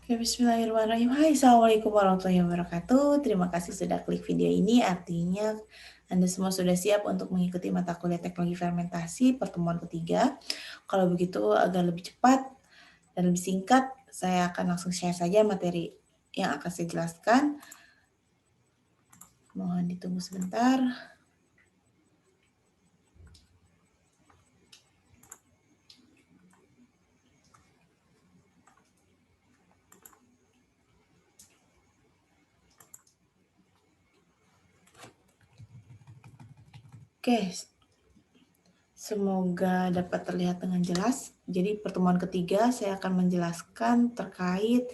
Oke, bismillahirrahmanirrahim. Hai, Assalamualaikum warahmatullahi wabarakatuh. Terima kasih sudah klik video ini. Artinya Anda semua sudah siap untuk mengikuti mata kuliah teknologi fermentasi pertemuan ketiga. Kalau begitu, agar lebih cepat dan lebih singkat, saya akan langsung share saja materi yang akan saya jelaskan. Mohon ditunggu sebentar. Oke, semoga dapat terlihat dengan jelas. Jadi pertemuan ketiga saya akan menjelaskan terkait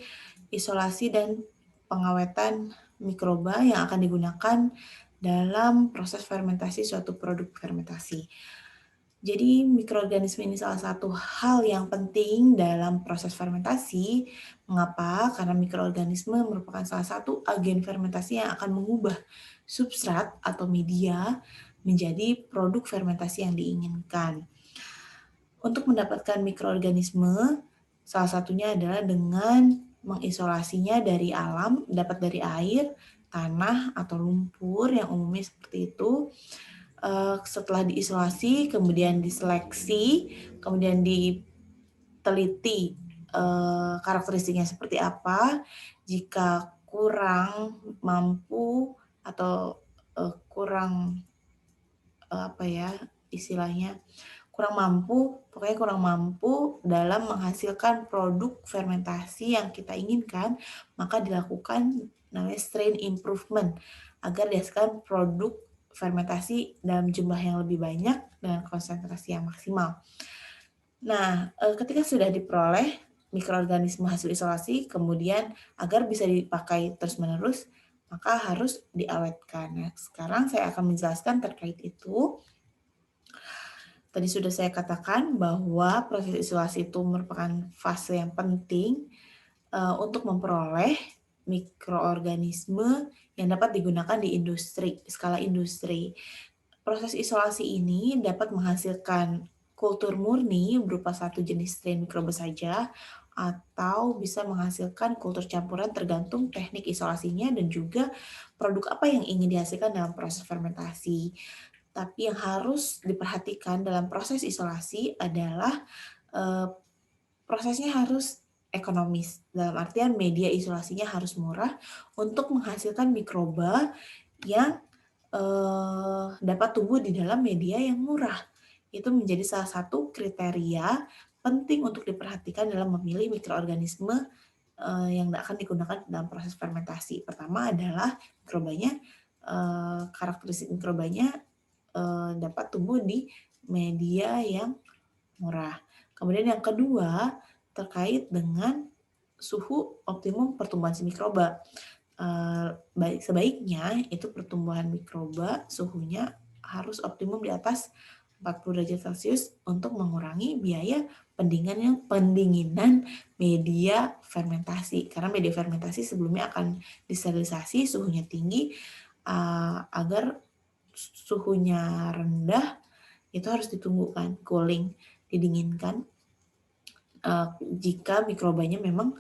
isolasi dan pengawetan mikroba yang akan digunakan dalam proses fermentasi suatu produk fermentasi. Jadi mikroorganisme ini salah satu hal yang penting dalam proses fermentasi. Mengapa? Karena mikroorganisme merupakan salah satu agen fermentasi yang akan mengubah substrat atau media menjadi produk fermentasi yang diinginkan. Untuk mendapatkan mikroorganisme, salah satunya adalah dengan mengisolasinya dari alam, dapat dari air, tanah, atau lumpur yang umumnya seperti itu. Setelah diisolasi, kemudian diseleksi, kemudian diteliti karakteristiknya seperti apa. Jika kurang mampu atau kurang istilahnya kurang mampu, pokoknya kurang mampu dalam menghasilkan produk fermentasi yang kita inginkan, maka dilakukan namanya strain improvement agar dihasilkan produk fermentasi dalam jumlah yang lebih banyak dengan konsentrasi yang maksimal. Nah, ketika sudah diperoleh mikroorganisme hasil isolasi, kemudian agar bisa dipakai terus-menerus, maka harus diawetkan. Nah, sekarang saya akan menjelaskan terkait itu. Tadi sudah saya katakan bahwa proses isolasi itu merupakan fase yang penting untuk memperoleh mikroorganisme yang dapat digunakan di industri, skala industri. Proses isolasi ini dapat menghasilkan kultur murni berupa satu jenis strain mikroba saja, atau bisa menghasilkan kultur campuran tergantung teknik isolasinya dan juga produk apa yang ingin dihasilkan dalam proses fermentasi. Tapi yang harus diperhatikan dalam proses isolasi adalah prosesnya harus ekonomis. Dalam artian media isolasinya harus murah untuk menghasilkan mikroba yang dapat tumbuh di dalam media yang murah. Itu menjadi salah satu kriteria penting untuk diperhatikan dalam memilih mikroorganisme yang akan digunakan dalam proses fermentasi. Pertama adalah mikrobanya, karakteristik mikrobanya dapat tumbuh di media yang murah. Kemudian yang kedua, terkait dengan suhu optimum pertumbuhan si mikroba. Sebaiknya itu pertumbuhan mikroba suhunya harus optimum di atas 40 derajat Celcius untuk mengurangi biaya pendinginan media fermentasi. Karena media fermentasi sebelumnya akan disterilisasi, suhunya tinggi, agar suhunya rendah, itu harus ditunggu kan, cooling, didinginkan jika mikrobanya memang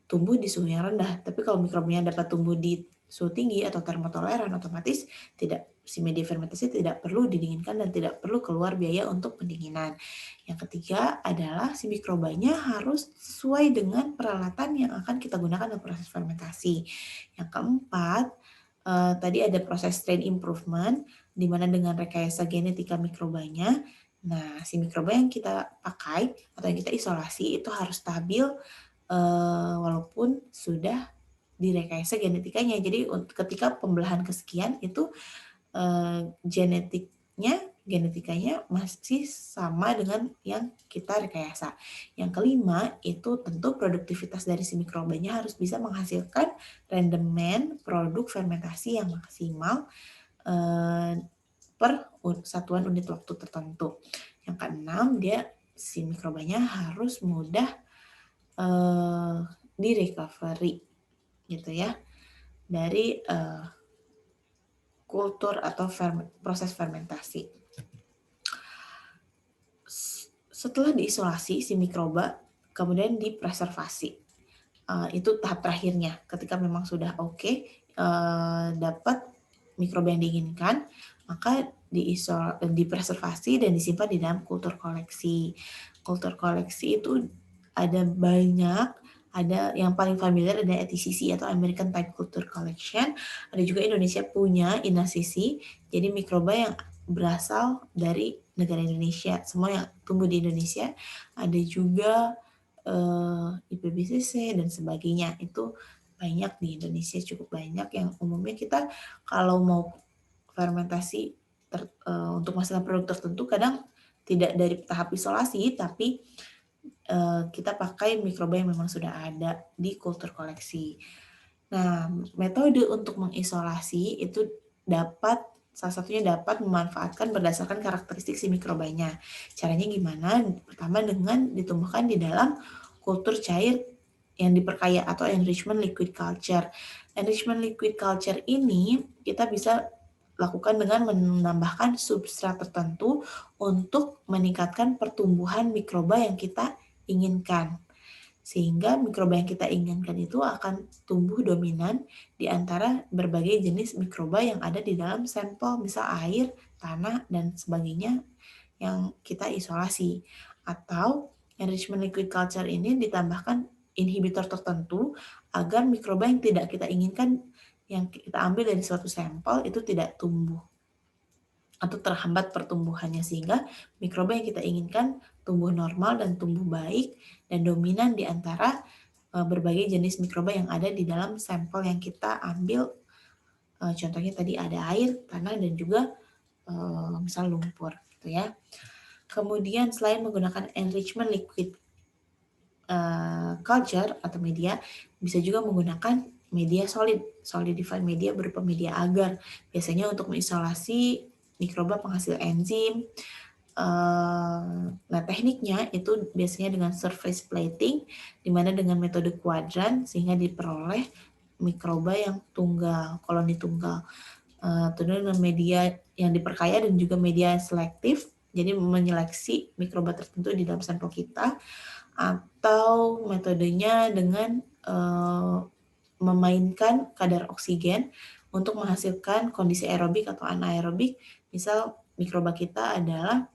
tumbuh di suhu yang rendah. Tapi kalau mikrobanya dapat tumbuh di suhu tinggi atau termotoleran, otomatis si media fermentasi tidak perlu didinginkan dan tidak perlu keluar biaya untuk pendinginan. Yang ketiga adalah si mikrobanya harus sesuai dengan peralatan yang akan kita gunakan dalam proses fermentasi. Yang keempat, tadi ada proses strain improvement, di mana dengan rekayasa genetika mikrobanya, nah si mikroba yang kita pakai atau yang kita isolasi itu harus stabil walaupun sudah direkayasa genetikanya. Jadi ketika pembelahan kesekian itu genetikanya masih sama dengan yang kita rekayasa. Yang kelima itu tentu produktivitas dari si mikrobanya harus bisa menghasilkan rendemen produk fermentasi yang maksimal per satuan unit waktu tertentu. Yang keenam, si mikrobanya harus mudah di recovery gitu ya dari kultur atau proses fermentasi. Setelah diisolasi si mikroba kemudian dipreservasi. Itu tahap terakhirnya. Ketika memang sudah oke, dapat mikroba yang diinginkan, maka dipreservasi dan disimpan di dalam kultur koleksi. Kultur koleksi itu ada banyak, ada yang paling familiar ada ATCC atau American Type Culture Collection, ada juga Indonesia punya INACC, jadi mikroba yang berasal dari negara Indonesia, semua yang tumbuh di Indonesia. Ada juga IPBCC dan sebagainya. Itu banyak di Indonesia, cukup banyak yang umumnya kita kalau mau fermentasi untuk menghasilkan produk tertentu kadang tidak dari tahap isolasi, tapi kita pakai mikroba yang memang sudah ada di kultur koleksi. Nah, metode untuk mengisolasi itu salah satunya dapat memanfaatkan berdasarkan karakteristik si mikrobanya. Caranya gimana? Pertama dengan ditumbuhkan di dalam kultur cair yang diperkaya atau enrichment liquid culture. Enrichment liquid culture ini kita bisa lakukan dengan menambahkan substrat tertentu untuk meningkatkan pertumbuhan mikroba yang kita inginkan. Sehingga mikroba yang kita inginkan itu akan tumbuh dominan di antara berbagai jenis mikroba yang ada di dalam sampel, misal air, tanah, dan sebagainya yang kita isolasi. Atau enrichment liquid culture ini ditambahkan inhibitor tertentu agar mikroba yang tidak kita inginkan yang kita ambil dari suatu sampel itu tidak tumbuh atau terhambat pertumbuhannya, sehingga mikroba yang kita inginkan tumbuh normal dan tumbuh baik dan dominan di antara berbagai jenis mikroba yang ada di dalam sampel yang kita ambil. Contohnya tadi ada air, tanah, dan juga misal lumpur gitu ya. Kemudian selain menggunakan enrichment liquid culture atau media, bisa juga menggunakan media solidified media berupa media agar, biasanya untuk mengisolasi mikroba penghasil enzim. Nah, tekniknya itu biasanya dengan surface plating, di mana dengan metode kuadran sehingga diperoleh mikroba yang tunggal, koloni tunggal. Tentunya dengan media yang diperkaya dan juga media selektif, jadi menyeleksi mikroba tertentu di dalam sampel kita, atau metodenya dengan memainkan kadar oksigen untuk menghasilkan kondisi aerobik atau anaerobik. Misal mikroba kita adalah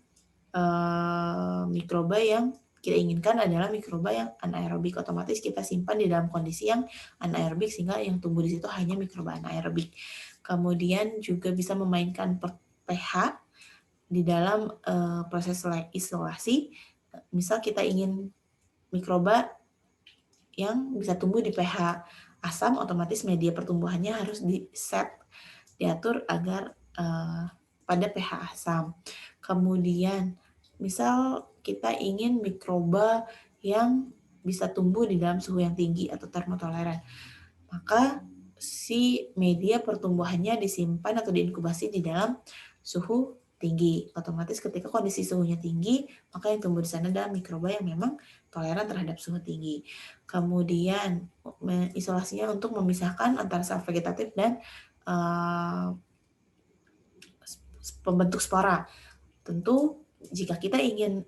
mikroba yang kita inginkan adalah mikroba yang anaerobik, otomatis kita simpan di dalam kondisi yang anaerobik sehingga yang tumbuh di situ hanya mikroba anaerobik. Kemudian juga bisa memainkan pH di dalam proses isolasi. Misal kita ingin mikroba yang bisa tumbuh di pH asam, otomatis media pertumbuhannya harus diatur agar pada pH asam. Kemudian misal kita ingin mikroba yang bisa tumbuh di dalam suhu yang tinggi atau termotoleran, maka si media pertumbuhannya disimpan atau diinkubasi di dalam suhu tinggi. Otomatis ketika kondisi suhunya tinggi, maka yang tumbuh di sana adalah mikroba yang memang toleran terhadap suhu tinggi. Kemudian isolasinya untuk memisahkan antara sel vegetatif dan pembentuk spora. Tentu jika kita ingin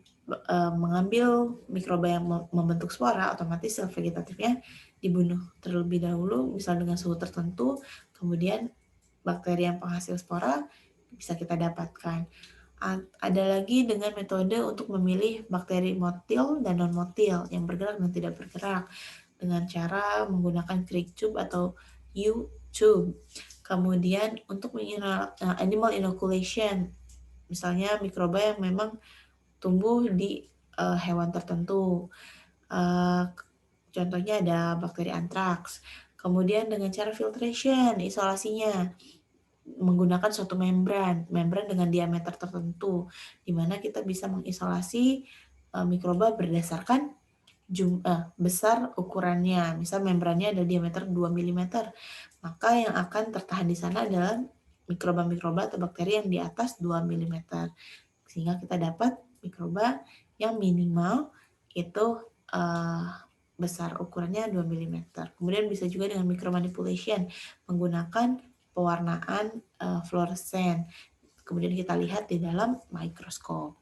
mengambil mikroba yang membentuk spora, otomatis sel vegetatifnya dibunuh terlebih dahulu, misal dengan suhu tertentu, kemudian bakteri yang penghasil spora bisa kita dapatkan. Ada lagi dengan metode untuk memilih bakteri motil dan non-motil yang bergerak dan tidak bergerak dengan cara menggunakan Crick tube atau U-tube. Kemudian untuk animal inoculation, misalnya mikroba yang memang tumbuh di hewan tertentu. Contohnya ada bakteri antraks. Kemudian dengan cara filtration, isolasinya menggunakan suatu membran dengan diameter tertentu, di mana kita bisa mengisolasi mikroba berdasarkan besar ukurannya. Misal membrannya ada diameter 2 mm, maka yang akan tertahan di sana adalah mikroba-mikroba atau bakteri yang di atas 2 mm. Sehingga kita dapat mikroba yang minimal itu besar ukurannya 2 mm. Kemudian bisa juga dengan micromanipulation, menggunakan pewarnaan fluoresen. Kemudian kita lihat di dalam mikroskop.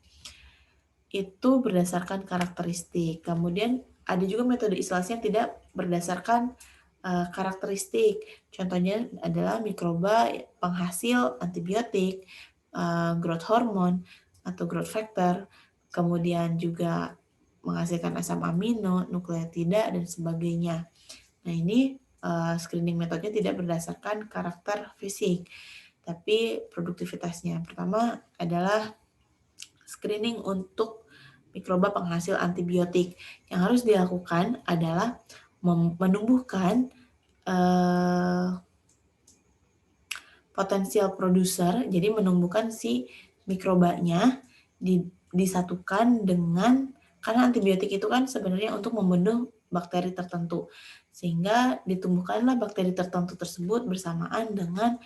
Itu berdasarkan karakteristik. Kemudian ada juga metode isolasi yang tidak berdasarkan karakteristik. Contohnya adalah mikroba penghasil antibiotik, growth hormone atau growth factor, kemudian juga menghasilkan asam amino, nukleotida, dan sebagainya. Nah, ini screening metodenya tidak berdasarkan karakter fisik, tapi produktivitasnya. Pertama adalah screening untuk mikroba penghasil antibiotik. Yang harus dilakukan adalah menumbuhkan potensial produser, jadi menumbuhkan si mikrobanya disatukan dengan, karena antibiotik itu kan sebenarnya untuk membunuh bakteri tertentu, sehingga ditumbuhkanlah bakteri tertentu tersebut bersamaan dengan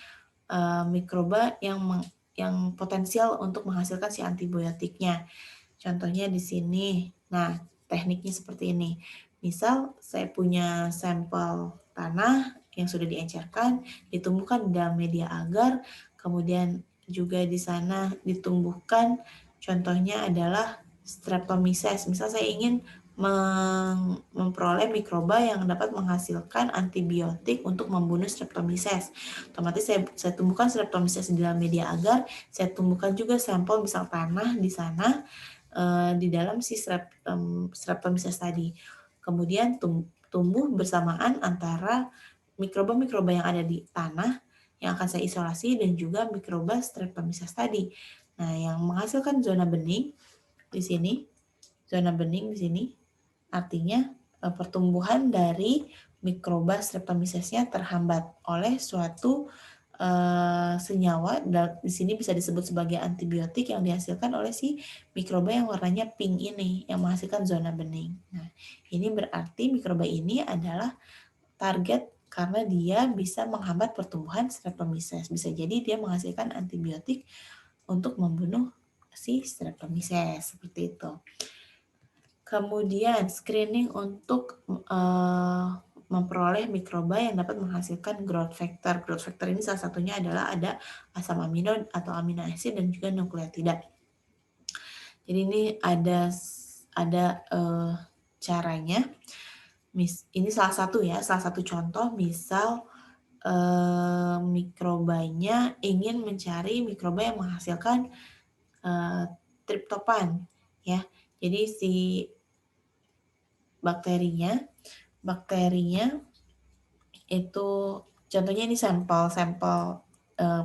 mikroba yang potensial untuk menghasilkan si antibiotiknya. Contohnya di sini. Nah, tekniknya seperti ini. Misal saya punya sampel tanah yang sudah diencerkan, ditumbuhkan di dalam media agar, kemudian juga di sana ditumbuhkan, contohnya adalah Streptomyces. Misal saya ingin memperoleh mikroba yang dapat menghasilkan antibiotik untuk membunuh Streptomyces. Otomatis saya tumbuhkan Streptomyces di dalam media agar, saya tumbuhkan juga sampel misal tanah di sana, di dalam si Streptomyces tadi. Kemudian tumbuh bersamaan antara mikroba-mikroba yang ada di tanah yang akan saya isolasi dan juga mikroba Streptomyces tadi. Nah, yang menghasilkan zona bening di sini, zona bening di sini artinya pertumbuhan dari mikroba Streptomyces-nya terhambat oleh suatu senyawa, di sini bisa disebut sebagai antibiotik yang dihasilkan oleh si mikroba yang warnanya pink ini, yang menghasilkan zona bening. Nah, ini berarti mikroba ini adalah target karena dia bisa menghambat pertumbuhan Streptomyces. Bisa jadi dia menghasilkan antibiotik untuk membunuh si Streptomyces, seperti itu. Kemudian screening untuk memperoleh mikroba yang dapat menghasilkan growth factor. Growth factor ini salah satunya adalah ada asam amino atau amino acid dan juga nukleotida. Jadi ini ada caranya. Ini salah satu contoh. Misal mikrobanya ingin mencari mikroba yang menghasilkan triptopan, ya. Jadi si bakterinya itu contohnya ini sampel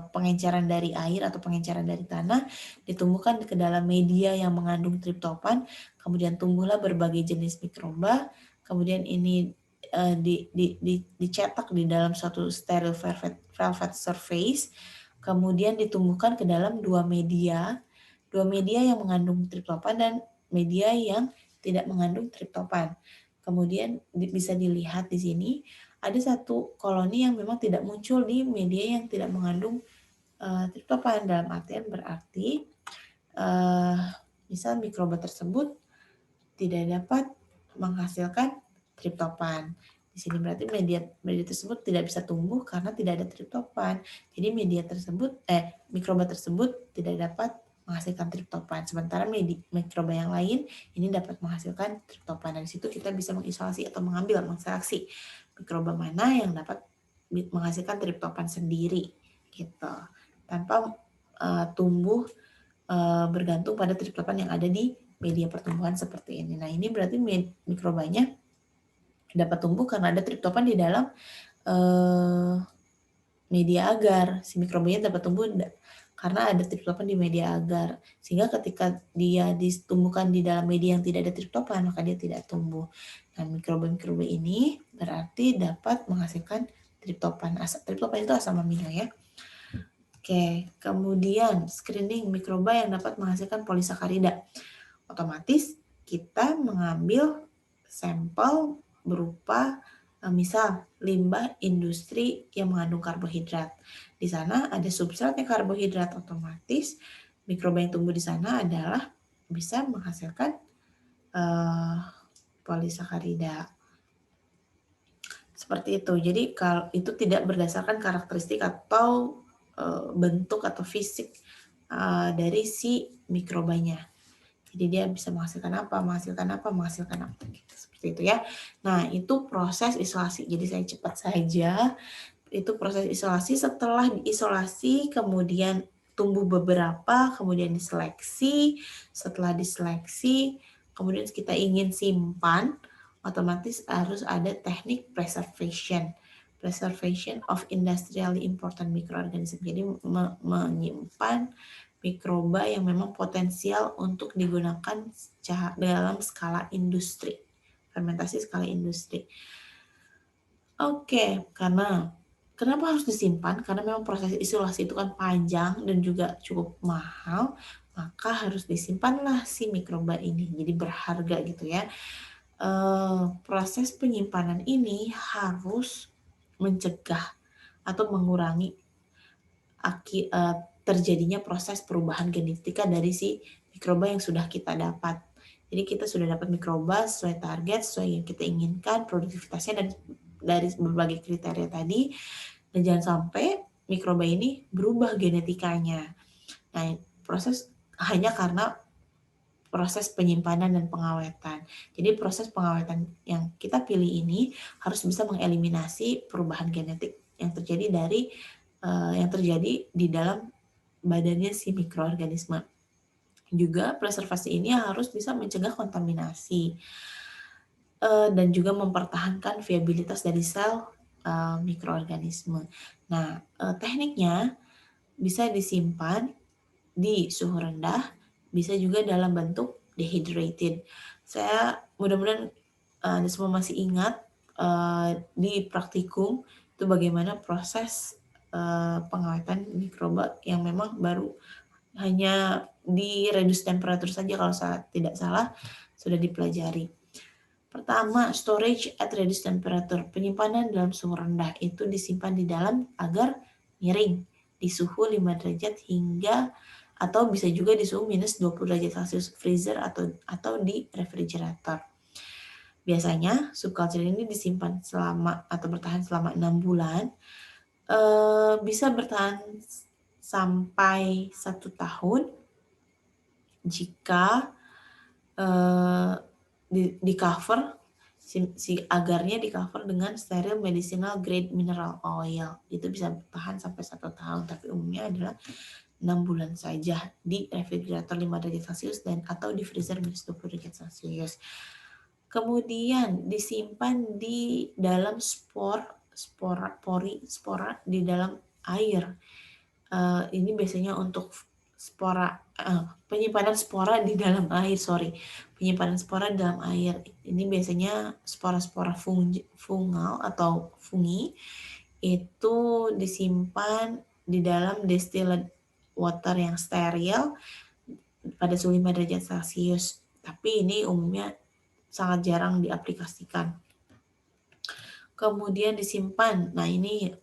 pengenceran dari air atau pengenceran dari tanah, ditumbuhkan ke dalam media yang mengandung triptopan, kemudian tumbuhlah berbagai jenis mikroba, kemudian ini dicetak di dalam suatu steril velvet surface, kemudian ditumbuhkan ke dalam dua media yang mengandung triptopan dan media yang tidak mengandung triptopan. Kemudian bisa dilihat di sini ada satu koloni yang memang tidak muncul di media yang tidak mengandung triptopan. Dalam artian berarti misal mikroba tersebut tidak dapat menghasilkan triptopan. Di sini berarti media tersebut tidak bisa tumbuh karena tidak ada triptopan. Jadi mikroba tersebut tidak dapat menghasilkan triptopan. Sementara mikroba yang lain ini dapat menghasilkan triptopan. Dari situ kita bisa mengisolasi atau menseleksi mikroba mana yang dapat menghasilkan triptopan sendiri, gitu. Tanpa tumbuh bergantung pada triptopan yang ada di media pertumbuhan seperti ini. Nah, ini berarti mikrobanya dapat tumbuh karena ada triptopan di dalam media agar. Si mikrobanya dapat tumbuh karena ada triptopan di media agar. Sehingga ketika dia ditumbuhkan di dalam media yang tidak ada triptopan, maka dia tidak tumbuh. Nah, mikroba-mikroba ini berarti dapat menghasilkan triptopan. Triptopan itu asam amino, ya. Oke, kemudian screening mikroba yang dapat menghasilkan polisakarida. Otomatis kita mengambil sampel berupa misal limbah industri yang mengandung karbohidrat. Di sana ada substratnya karbohidrat, otomatis mikroba yang tumbuh di sana adalah bisa menghasilkan polisakarida. Seperti itu. Jadi kalau itu tidak berdasarkan karakteristik atau bentuk atau fisik dari si mikrobanya. Jadi dia bisa menghasilkan apa, gitu, seperti itu ya. Nah, itu proses isolasi. Jadi saya cepat saja. Itu proses isolasi. Setelah diisolasi, kemudian tumbuh beberapa, kemudian diseleksi. Setelah diseleksi, kemudian kita ingin simpan, otomatis harus ada teknik preservation of industrially important microorganism. Jadi menyimpan mikroba yang memang potensial untuk digunakan dalam skala industri, fermentasi skala industri. Oke, karena kenapa harus disimpan? Karena memang proses isolasi itu kan panjang dan juga cukup mahal, maka harus disimpanlah si mikroba ini. Jadi berharga gitu ya. Proses penyimpanan ini harus mencegah atau mengurangi terjadinya proses perubahan genetika dari si mikroba yang sudah kita dapat. Jadi kita sudah dapat mikroba sesuai target, sesuai yang kita inginkan, produktivitasnya dan dari berbagai kriteria tadi, dan jangan sampai mikroba ini berubah genetikanya. Nah, proses hanya karena proses penyimpanan dan pengawetan. Jadi proses pengawetan yang kita pilih ini harus bisa mengeliminasi perubahan genetik yang terjadi di dalam badannya si mikroorganisme. Juga preservasi ini harus bisa mencegah kontaminasi dan juga mempertahankan viabilitas dari sel mikroorganisme. Nah, tekniknya bisa disimpan di suhu rendah, bisa juga dalam bentuk dehydrated. Saya mudah-mudahan Anda semua masih ingat di praktikum itu bagaimana proses pengawetan mikroba yang memang baru hanya di reduce temperature saja kalau tidak salah sudah dipelajari. Pertama, storage at reduced temperature. Penyimpanan dalam suhu rendah itu disimpan di dalam agar miring di suhu 5 derajat hingga atau bisa juga di suhu minus 20 derajat Celcius freezer atau di refrigerator. Biasanya subculture ini disimpan selama atau bertahan selama 6 bulan. Bisa bertahan sampai 1 tahun jika di cover si agarnya di cover dengan steril medicinal grade mineral oil. Itu bisa bertahan sampai 1 tahun, tapi umumnya adalah 6 bulan saja di refrigerator 5 derajat Celcius dan atau di freezer minus 20 derajat Celcius. Kemudian disimpan di dalam spora di dalam air. Ini biasanya untuk penyimpanan spora di dalam air, penyimpanan spora di dalam air. Ini biasanya spora-spora fungal atau fungi itu disimpan di dalam distilled water yang steril pada suhu 5 derajat Celcius. Tapi ini umumnya sangat jarang diaplikasikan. Kemudian disimpan. Nah, ini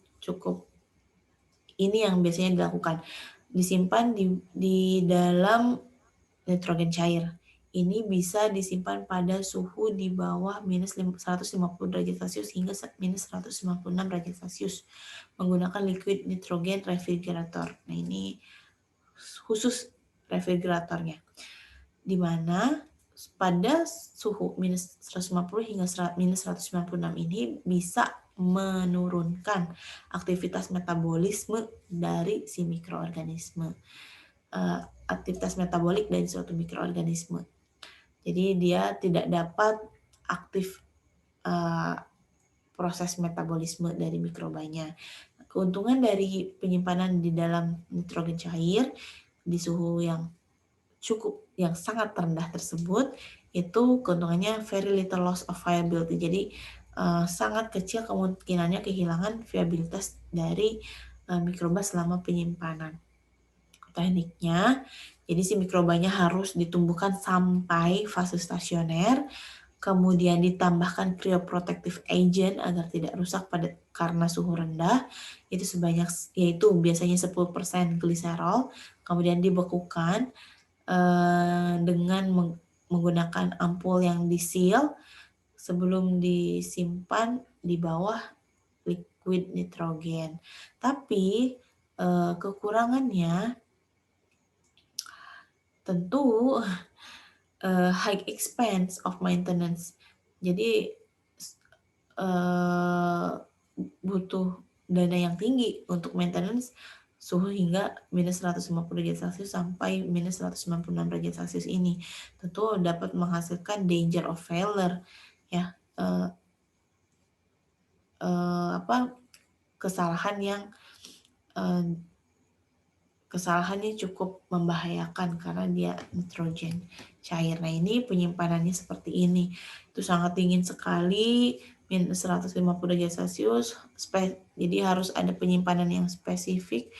yang biasanya dilakukan. Disimpan di dalam nitrogen cair. Ini bisa disimpan pada suhu di bawah minus 150 derajat Celcius hingga minus 156 derajat Celcius menggunakan liquid nitrogen refrigerator. Nah, ini khusus refrigeratornya. Di mana pada suhu minus 150 hingga minus 196 ini bisa menurunkan aktivitas metabolisme dari si mikroorganisme. Aktivitas metabolik dari suatu mikroorganisme. Jadi dia tidak dapat aktif proses metabolisme dari mikrobanya. Keuntungan dari penyimpanan di dalam nitrogen cair di suhu yang sangat rendah tersebut, itu keuntungannya very little loss of viability. Jadi sangat kecil kemungkinannya kehilangan viabilitas dari mikroba selama penyimpanan. Tekniknya, jadi si mikrobanya harus ditumbuhkan sampai fase stasioner, kemudian ditambahkan cryoprotective agent agar tidak rusak karena suhu rendah, yaitu biasanya 10% gliserol, kemudian dibekukan dengan menggunakan ampul yang di-seal sebelum disimpan di bawah liquid nitrogen. Tapi kekurangannya tentu high expense of maintenance. Jadi butuh dana yang tinggi untuk maintenance suhu hingga minus 150 derajat Celcius sampai minus 196 derajat Celcius ini. Tentu dapat menghasilkan danger of failure, ya, kesalahan yang kesalahannya cukup membahayakan karena dia nitrogen cair. Nah, ini penyimpanannya seperti ini. Itu sangat dingin sekali, minus 150 derajat Celcius. Jadi harus ada penyimpanan yang spesifik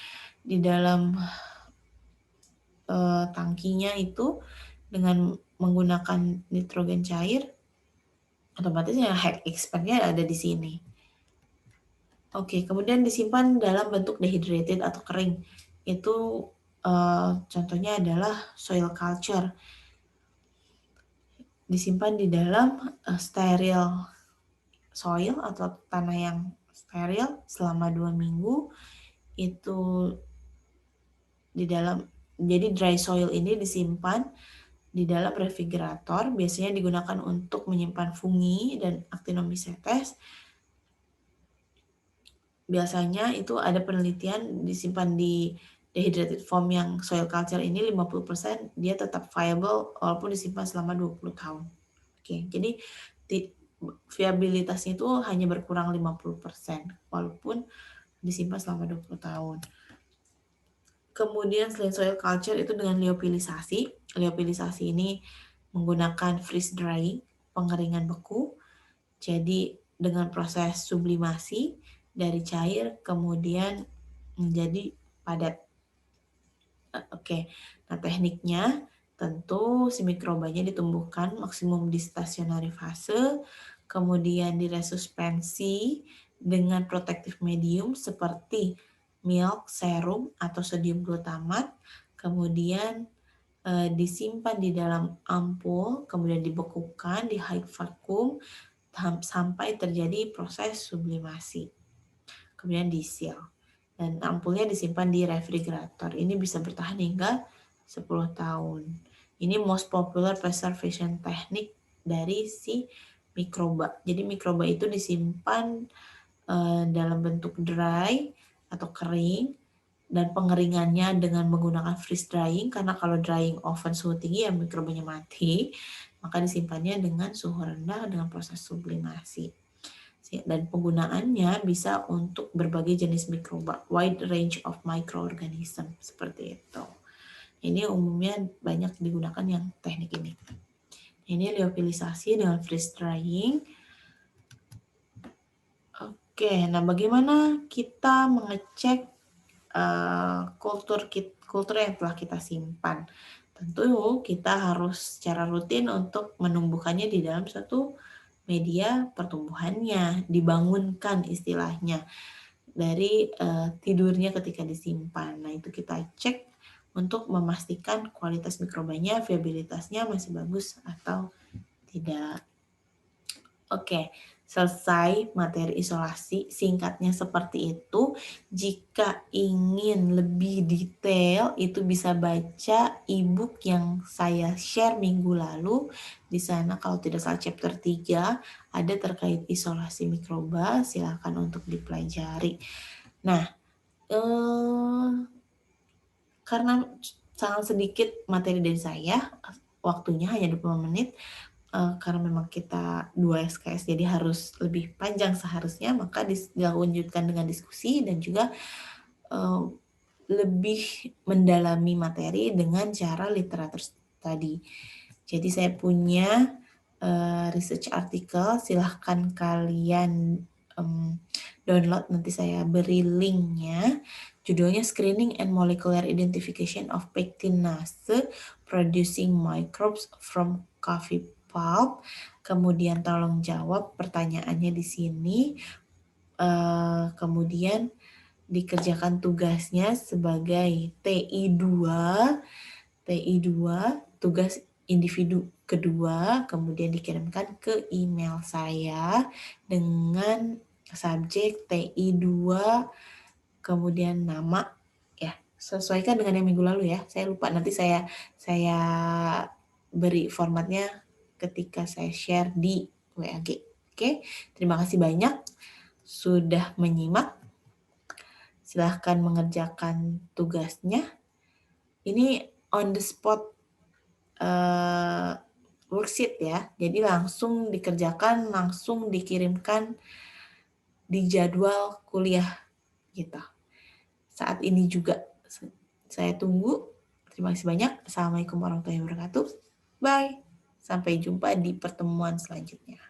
di dalam tangkinya itu dengan menggunakan nitrogen cair. Otomatis ya high expect-nya ada di sini. Oke, kemudian disimpan dalam bentuk dehydrated atau kering. Itu contohnya adalah soil culture. Disimpan di dalam steril soil atau tanah yang steril selama 2 minggu. Itu di dalam, jadi dry soil ini disimpan di dalam refrigerator, biasanya digunakan untuk menyimpan fungi dan actinomycetes. Biasanya itu ada penelitian disimpan di dehydrated form yang soil culture ini 50% dia tetap viable walaupun disimpan selama 20 tahun. Oke, jadi viabilitasnya itu hanya berkurang 50% walaupun disimpan selama 20 tahun. Kemudian selain soil culture itu dengan lyopilisasi. Lyopilisasi ini menggunakan freeze drying, pengeringan beku. Jadi dengan proses sublimasi dari cair kemudian menjadi padat. Oke, nah tekniknya tentu si mikrobanya ditumbuhkan maksimum di stationary fase, kemudian diresuspensi dengan protective medium seperti milk, serum, atau sodium glutamat, kemudian disimpan di dalam ampul, kemudian dibekukan di high vacuum sampai terjadi proses sublimasi. Kemudian diseal. Dan ampulnya disimpan di refrigerator. Ini bisa bertahan hingga 10 tahun. Ini most popular preservation technique dari si mikroba. Jadi mikroba itu disimpan dalam bentuk dry atau kering, dan pengeringannya dengan menggunakan freeze drying, karena kalau drying oven suhu tinggi ya mikrobanya mati, maka disimpannya dengan suhu rendah dengan proses sublimasi. Dan penggunaannya bisa untuk berbagai jenis mikroba, wide range of microorganism, seperti itu. Ini umumnya banyak digunakan yang teknik ini. Ini lyopilisasi dengan freeze drying. Oke, nah bagaimana kita mengecek kultur yang telah kita simpan? Tentu kita harus secara rutin untuk menumbuhkannya di dalam suatu media pertumbuhannya, dibangunkan istilahnya dari tidurnya ketika disimpan. Nah, itu kita cek untuk memastikan kualitas mikrobanya, viabilitasnya masih bagus atau tidak. Oke, selesai materi isolasi. Singkatnya seperti itu. Jika ingin lebih detail, itu bisa baca e-book yang saya share minggu lalu. Di sana kalau tidak salah chapter 3 ada terkait isolasi mikroba. Silakan untuk dipelajari. Nah, karena sangat sedikit materi dari saya, waktunya hanya 20 menit, karena memang kita 2 SKS jadi harus lebih panjang seharusnya, maka dilanjutkan dengan diskusi dan juga lebih mendalami materi dengan cara literatur study. Jadi saya punya research artikel, silahkan kalian download, nanti saya beri linknya. Judulnya Screening and Molecular Identification of Pectinase Producing Microbes from Coffee Pulp. Kemudian tolong jawab pertanyaannya di sini. Kemudian dikerjakan tugasnya sebagai TI2, tugas individu kedua, kemudian dikirimkan ke email saya dengan subjek TI2, kemudian nama, ya sesuaikan dengan yang minggu lalu ya. Saya lupa, nanti saya beri formatnya ketika saya share di WAG. Oke, terima kasih banyak sudah menyimak. Silahkan mengerjakan tugasnya. Ini on the spot worksheet ya, jadi langsung dikerjakan, langsung dikirimkan di jadwal kuliah kita. Saat ini juga saya tunggu. Terima kasih banyak. Assalamualaikum warahmatullahi wabarakatuh. Bye. Sampai jumpa di pertemuan selanjutnya.